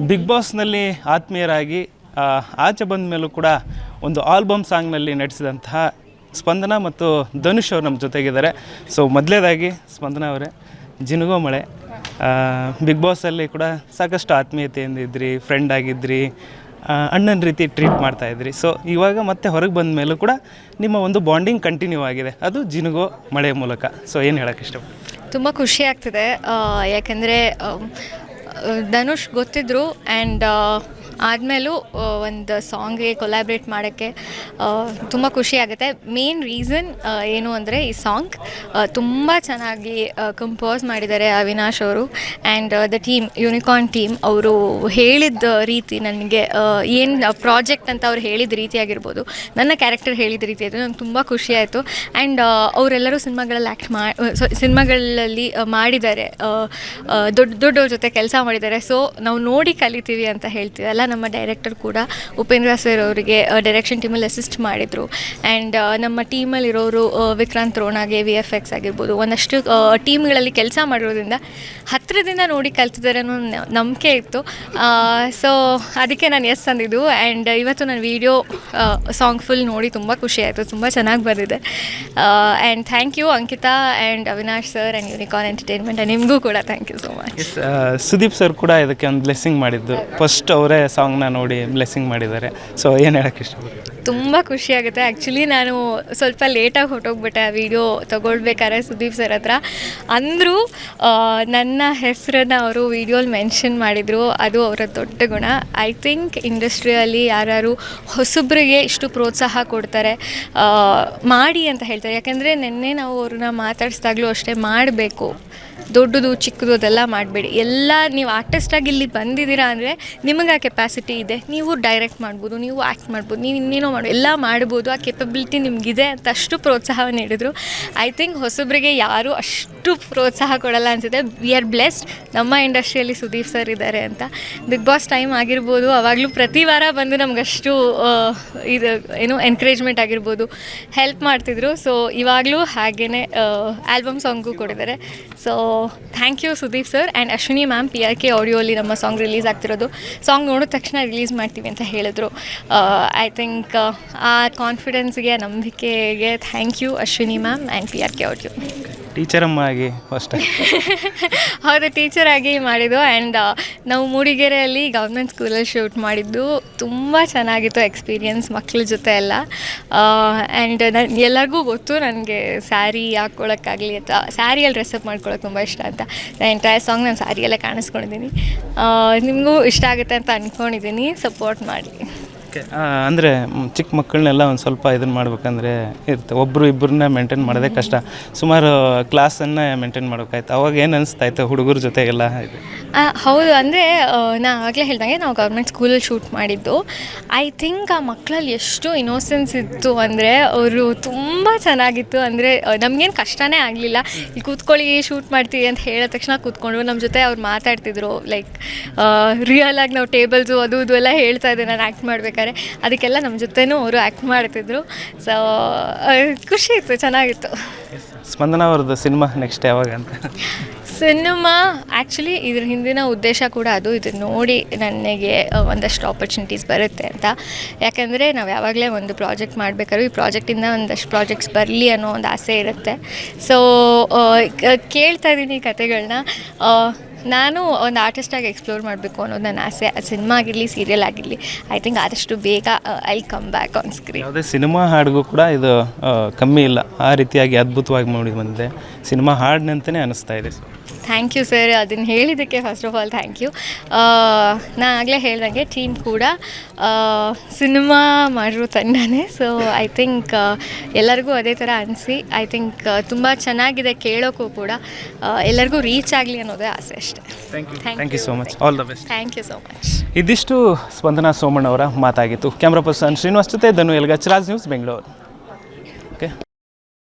Big ಬಾಸ್ನಲ್ಲಿ ಆತ್ಮೀಯರಾಗಿ ಆಚೆ ಬಂದ ಮೇಲೂ ಕೂಡ ಒಂದು ಆಲ್ಬಮ್ ಸಾಂಗ್ನಲ್ಲಿ ನಟಿಸಿದಂತಹ ಸ್ಪಂದನ ಮತ್ತು ಧನುಷ್ ಅವರು ನಮ್ಮ ಜೊತೆಗಿದ್ದಾರೆ. ಸೊ ಮೊದಲೇದಾಗಿ ಸ್ಪಂದನ ಅವರೇ, ಜಿನುಗೋ ಮಳೆ, ಬಿಗ್ ಬಾಸಲ್ಲಿ ಕೂಡ ಸಾಕಷ್ಟು ಆತ್ಮೀಯತೆಯಿಂದ ಇದ್ರಿ, ಫ್ರೆಂಡ್ ಆಗಿದ್ರಿ, ಅಣ್ಣನ ರೀತಿ ಟ್ರೀಟ್ ಮಾಡ್ತಾಯಿದ್ರಿ. ಸೊ ಇವಾಗ ಮತ್ತೆ ಹೊರಗೆ ಬಂದ ಮೇಲೂ ಕೂಡ ನಿಮ್ಮ ಒಂದು ಬಾಂಡಿಂಗ್ ಕಂಟಿನ್ಯೂ ಆಗಿದೆ, ಅದು ಜಿನುಗೋ ಮಳೆ ಮೂಲಕ. ಸೊ ಏನು ಹೇಳೋಕ್ಕೆ ಇಷ್ಟಪಡ್ತೀನಿ? ತುಂಬ ಖುಷಿ ಆಗ್ತಿದೆ, ಯಾಕೆಂದರೆ ಧನುಷ್ ಗೊತ್ತಿದ್ದರು ಆ್ಯಂಡ್ ಆದಮೇಲೂ ಒಂದು ಸಾಂಗ್ಗೆ ಕೊಲ್ಯಾಬ್ರೇಟ್ ಮಾಡೋಕ್ಕೆ ತುಂಬ ಖುಷಿ ಆಗುತ್ತೆ. ಮೇನ್ ರೀಸನ್ ಏನು ಅಂದರೆ ಈ ಸಾಂಗ್ ತುಂಬ ಚೆನ್ನಾಗಿ ಕಂಪೋಸ್ ಮಾಡಿದ್ದಾರೆ ಅವಿನಾಶ್ ಅವರು and the team, unicorn team. ಅವರು ಹೇಳಿದ ರೀತಿ ನನಗೆ ಏನು ಪ್ರಾಜೆಕ್ಟ್ ಅಂತ ಅವ್ರು ಹೇಳಿದ ರೀತಿ ಆಗಿರ್ಬೋದು, ನನ್ನ ಕ್ಯಾರೆಕ್ಟರ್ ಹೇಳಿದ ರೀತಿ ಆಯಿತು, ನಂಗೆ ತುಂಬ ಖುಷಿ ಆಯಿತು. ಆ್ಯಂಡ್ ಅವರೆಲ್ಲರೂ ಸಿನಿಮಾಗಳಲ್ಲಿ ಮಾಡಿದ್ದಾರೆ, ದೊಡ್ಡವ್ರ ಜೊತೆ ಕೆಲಸ ಮಾಡಿದ್ದಾರೆ. ಸೊ ನಾವು ನೋಡಿ ಕಲಿತೀವಿ ಅಂತ ಹೇಳ್ತೀವಲ್ಲ, ನಮ್ಮ ಡೈರೆಕ್ಟರ್ ಕೂಡ ಉಪೇಂದ್ರ ಸರ್ ಅವರಿಗೆ ಡೈರೆಕ್ಷನ್ ಟೀಮಲ್ಲಿ ಅಸಿಸ್ಟ್ ಮಾಡಿದರು. ಆ್ಯಂಡ್ ನಮ್ಮ ಟೀಮಲ್ಲಿರೋರು ವಿಕ್ರಾಂತ್ ರೋಣಾಗೆ VFX ಆಗಿರ್ಬೋದು, ಒಂದಷ್ಟು ಟೀಮ್ಗಳಲ್ಲಿ ಕೆಲಸ ಮಾಡಿರೋದ್ರಿಂದ ಹತ್ತಿರದಿಂದ ನೋಡಿ ಕಲ್ತಿದ್ದಾರೆ ಅನ್ನೋ ನಂಬಿಕೆ ಇತ್ತು. ಸೊ ಅದಕ್ಕೆ ನಾನು ಎಸ್ ಅಂದಿದ್ದು. ಆ್ಯಂಡ್ ಇವತ್ತು ನಾನು ವೀಡಿಯೋ ಸಾಂಗ್ ಫುಲ್ ನೋಡಿ ತುಂಬ ಖುಷಿ ಆಯಿತು, ತುಂಬ ಚೆನ್ನಾಗಿ ಬಂದಿದೆ. And thank you Ankita and Avinash sir and unicorn entertainment, ನಿಮಗೂ ಕೂಡ thank you so much. Sudeep sir ಕೂಡ ಇದಕ್ಕೆ ಒಂದು ಬ್ಲೆಸ್ಸಿಂಗ್ ಮಾಡಿದ್ದು, ಫಸ್ಟ್ ಅವರೇ ಸಾಂಗ್ನ ನೋಡಿ ಬ್ಲೆಸ್ಸಿಂಗ್ ಮಾಡಿದ್ದಾರೆ. ಸೊ ಏನು ಹೇಳೋಕ್ಕೆ ಇಷ್ಟಪಡ್ತೀನಿ? ತುಂಬ ಖುಷಿಯಾಗುತ್ತೆ. ಆ್ಯಕ್ಚುಲಿ ನಾನು ಸ್ವಲ್ಪ ಲೇಟಾಗಿ ಹೊರಟೋಗ್ಬಿಟ್ಟೆ ಆ ವಿಡಿಯೋ ತೊಗೊಳ್ಬೇಕಾದ್ರೆ ಸುದೀಪ್ ಸರ್ ಹತ್ರ. ಅಂದರೂ ನನ್ನ ಹೆಸರನ್ನು ಅವರು ವೀಡಿಯೋಲಿ ಮೆನ್ಷನ್ ಮಾಡಿದರು, ಅದು ಅವರ ದೊಡ್ಡ ಗುಣ. ಐ ಥಿಂಕ್ ಇಂಡಸ್ಟ್ರಿಯಲ್ಲಿ ಯಾರು ಹೊಸಬ್ರಿಗೆ ಇಷ್ಟು ಪ್ರೋತ್ಸಾಹ ಕೊಡ್ತಾರೆ, ಮಾಡಿ ಅಂತ ಹೇಳ್ತಾರೆ. ಯಾಕೆಂದರೆ ನಿನ್ನೆ ನಾವು ಅವ್ರನ್ನ ಮಾತಾಡಿಸಿದಾಗಲೂ ಅಷ್ಟೇ, ಮಾಡಬೇಕು, ದೊಡ್ಡದು ಚಿಕ್ಕದು ಅದೆಲ್ಲ ಮಾಡಬೇಡಿ. ಎಲ್ಲ ನೀವು ಆರ್ಟಿಸ್ಟಾಗಿ ಇಲ್ಲಿ ಬಂದಿದ್ದೀರಾ ಅಂದರೆ ನಿಮಗೆ ಆ ಕೆಪಾಸಿಟಿ ಇದೆ, ನೀವು ಡೈರೆಕ್ಟ್ ಮಾಡ್ಬೋದು, ನೀವು ಆ್ಯಕ್ಟ್ ಮಾಡ್ಬೋದು, ನೀವು ಇನ್ನೇನೋ ಎಲ್ಲ ಮಾಡ್ಬೋದು, ಆ ಕೆಪಬಿಲಿಟಿ ನಿಮಗಿದೆ ಅಂತ ಅಷ್ಟು ಪ್ರೋತ್ಸಾಹ ನೀಡಿದರು. ಐ ಥಿಂಕ್ ಹೊಸಬ್ರಿಗೆ ಯಾರೂ ಅಷ್ಟು ಪ್ರೋತ್ಸಾಹ ಕೊಡಲ್ಲ ಅನಿಸುತ್ತೆ. ವಿ ಆರ್ ಬ್ಲೆಸ್ಡ್, ನಮ್ಮ ಇಂಡಸ್ಟ್ರಿಯಲ್ಲಿ ಸುದೀಪ್ ಸರ್ ಇದ್ದಾರೆ ಅಂತ. ಬಿಗ್ ಬಾಸ್ ಟೈಮ್ ಆಗಿರ್ಬೋದು, ಆವಾಗಲೂ ಪ್ರತಿ ವಾರ ಬಂದು ನಮಗಷ್ಟು ಇದು ಏನು ಎನ್ಕರೇಜ್ಮೆಂಟ್ ಆಗಿರ್ಬೋದು ಹೆಲ್ಪ್ ಮಾಡ್ತಿದ್ರು. ಸೊ ಇವಾಗಲೂ ಹಾಗೇ ಆಲ್ಬಮ್ ಸಾಂಗು ಕೊಡಿದ್ದಾರೆ. So thank you Sudeep sir and Ashwini ma'am. PRK ಆಡಿಯೋಲಿ ನಮ್ಮ ಸಾಂಗ್ ರಿಲೀಸ್ ಆಗ್ತಿರೋದು. ಸಾಂಗ್ ನೋಡಿದ ತಕ್ಷಣ ರಿಲೀಸ್ ಮಾಡ್ತೀವಿ ಅಂತ ಹೇಳಿದ್ರು. ಐ ಥಿಂಕ್ ಆ ಕಾನ್ಫಿಡೆನ್ಸ್ಗೆ, ನಂಬಿಕೆಗೆ thank you Ashwini ma'am and PRK audio. ಟೀಚರಮ್ಮ ಆಗಿ ಫಸ್ಟ್ ಹೌದು, ಟೀಚರಾಗಿ ಮಾಡಿದ್ದು. ಆ್ಯಂಡ್ ನಾವು ಮೂಡಿಗೆರೆಯಲ್ಲಿ ಗೌರ್ಮೆಂಟ್ ಸ್ಕೂಲಲ್ಲಿ ಶೂಟ್ ಮಾಡಿದ್ದು. ತುಂಬ ಚೆನ್ನಾಗಿತ್ತು ಎಕ್ಸ್ಪೀರಿಯನ್ಸ್ ಮಕ್ಕಳ ಜೊತೆ ಎಲ್ಲ. ಆ್ಯಂಡ್ ಎಲ್ಲರಿಗೂ ಗೊತ್ತು ನನಗೆ ಸ್ಯಾರಿ ಹಾಕ್ಕೊಳ್ಳೋಕ್ಕಾಗಲಿ ಅಥವಾ ಸ್ಯಾರಿಯಲ್ಲಿ ಡ್ರೆಸ್ಅಪ್ ಮಾಡ್ಕೊಳ್ಳೋಕೆ ತುಂಬ ಇಷ್ಟ ಅಂತ. ಎಂಟೈರ್ ಸಾಂಗ್ ನಾನು ಸ್ಯಾರಿಯಲ್ಲೇ ಕಾಣಿಸ್ಕೊಂಡಿದ್ದೀನಿ. ನಿಮಗೂ ಇಷ್ಟ ಆಗುತ್ತೆ ಅಂತ ಅಂದ್ಕೊಂಡಿದ್ದೀನಿ, ಸಪೋರ್ಟ್ ಮಾಡಿ. ಅಂದರೆ ಚಿಕ್ಕ ಮಕ್ಕಳನ್ನೆಲ್ಲ ಒಂದು ಸ್ವಲ್ಪ ಇದನ್ನು ಮಾಡ್ಬೇಕಂದ್ರೆ ಇರುತ್ತೆ, ಒಬ್ಬರು ಇಬ್ಬರನ್ನ ಮೇಂಟೈನ್ ಮಾಡೋದೇ ಕಷ್ಟ. ಸುಮಾರು ಕ್ಲಾಸನ್ನು ಮೇಂಟೈನ್ ಮಾಡೋಕ್ಕಾಯ್ತು. ಅವಾಗ ಏನು ಅನಿಸ್ತಾಯಿತ್ತು ಹುಡುಗರ ಜೊತೆಗೆಲ್ಲ? ಹೌದು, ಅಂದರೆ ನಾನು ಆಗಲೇ ಹೇಳ್ದಂಗೆ ನಾವು ಗೌರ್ಮೆಂಟ್ ಸ್ಕೂಲಲ್ಲಿ ಶೂಟ್ ಮಾಡಿದ್ದು. ಐ ಥಿಂಕ್ ಆ ಮಕ್ಕಳಲ್ಲಿ ಎಷ್ಟು ಇನೋಸೆನ್ಸ್ ಇತ್ತು ಅಂದರೆ ಅವರು ತುಂಬ ಚೆನ್ನಾಗಿತ್ತು. ಅಂದರೆ ನಮಗೇನು ಕಷ್ಟನೇ ಆಗಲಿಲ್ಲ. ಇಲ್ಲಿ ಕೂತ್ಕೊಳ್ಳಿ ಶೂಟ್ ಮಾಡ್ತೀವಿ ಅಂತ ಹೇಳಿದ ತಕ್ಷಣ ಕೂತ್ಕೊಂಡು ನಮ್ಮ ಜೊತೆ ಅವ್ರು ಮಾತಾಡ್ತಿದ್ರು. ಲೈಕ್ ರಿಯಲಾಗಿ ನಾವು ಟೇಬಲ್ಸು ಅದು ಇದು ಎಲ್ಲ ಹೇಳ್ತಾ ಇದ್ದೆ ನಾನು ಆ್ಯಕ್ಟ್ ಮಾಡಬೇಕಾದ್ರೆ, ಅದಕ್ಕೆಲ್ಲ ನಮ್ಮ ಜೊತೆನೂ ಅವರು ಆ್ಯಕ್ಟ್ ಮಾಡ್ತಿದ್ರು. ಸೊ ಖುಷಿ ಇತ್ತು, ಚೆನ್ನಾಗಿತ್ತು. ಸ್ಪಂದನ ಅವ್ರದ್ದು ಸಿನಿಮಾ ನೆಕ್ಸ್ಟ್ ಯಾವಾಗ ಅಂತ? ಸಿನಿಮಾ ಆ್ಯಕ್ಚುಲಿ ಇದ್ರ ಹಿಂದಿನ ಉದ್ದೇಶ ಕೂಡ ಅದು, ಇದನ್ನು ನೋಡಿ ನನಗೆ ಒಂದಷ್ಟು ಆಪರ್ಚುನಿಟೀಸ್ ಬರುತ್ತೆ ಅಂತ. ಯಾಕೆಂದರೆ ನಾವು ಯಾವಾಗಲೇ ಒಂದು ಪ್ರಾಜೆಕ್ಟ್ ಮಾಡಬೇಕಾದ್ರೂ ಈ ಪ್ರಾಜೆಕ್ಟಿಂದ ಒಂದಷ್ಟು ಪ್ರಾಜೆಕ್ಟ್ಸ್ ಬರಲಿ ಅನ್ನೋ ಒಂದು ಆಸೆ ಇರುತ್ತೆ. ಸೊ ಕೇಳ್ತಾ ಇದ್ದೀನಿ ಕತೆಗಳನ್ನ. ನಾನು ಒಂದು ಆರ್ಟಿಸ್ಟಾಗಿ ಎಕ್ಸ್ಪ್ಲೋರ್ ಮಾಡಬೇಕು ಅನ್ನೋದು ನನ್ನ ಆಸೆ. ಸಿನಿಮಾ ಆಗಿರಲಿ, ಸೀರಿಯಲ್ ಆಗಿರಲಿ, ಐ ಥಿಂಕ್ ಆದಷ್ಟು ಬೇಗ I come back on screen. ಯಾವುದೇ ಸಿನಿಮಾ ಹಾಡಿಗೂ ಕೂಡ ಇದು ಕಮ್ಮಿ ಇಲ್ಲ, ಆ ರೀತಿಯಾಗಿ ಅದ್ಭುತವಾಗಿ ಮಾಡಿ ಬಂದಿದೆ. ಸಿನಿಮಾ ಹಾಡಿನಂತಲೇ ಅನ್ನಿಸ್ತಾ ಇದೆ. ಥ್ಯಾಂಕ್ ಯು ಸರ್, ಅದನ್ನು ಹೇಳಿದ್ದಕ್ಕೆ first of all thank you. ನಾನು ಆಗಲೇ ಹೇಳ್ದಂಗೆ ಟೀಮ್ ಕೂಡ ಸಿನಿಮಾ ಮಾಡಿರೋ ತಂಡನೇ. ಸೊ ಐ ಥಿಂಕ್ ಎಲ್ಲರಿಗೂ ಅದೇ ಥರ ಅನಿಸಿ, ಐ ಥಿಂಕ್ ತುಂಬ ಚೆನ್ನಾಗಿದೆ, ಕೇಳೋಕ್ಕೂ ಕೂಡ ಎಲ್ಲರಿಗೂ ರೀಚ್ ಆಗಲಿ ಅನ್ನೋದೇ ಆಸೆ ಅಷ್ಟೇ. Thank you so much, all the best. Thank you so much. ಇದಿಷ್ಟು ಸ್ಪಂದನಾ ಸೋಮಣ್ಣ ಅವರ ಮಾತಾಗಿತ್ತು. ಕ್ಯಾಮ್ರಾ ಪರ್ಸನ್ ಶ್ರೀನಿವಾಸ್ ಜೊತೆ ಧನು ಎಲ್ಗಾಚ್, ರಾಜ್ ನ್ಯೂಸ್, ಬೆಂಗಳೂರು. ಓಕೆ.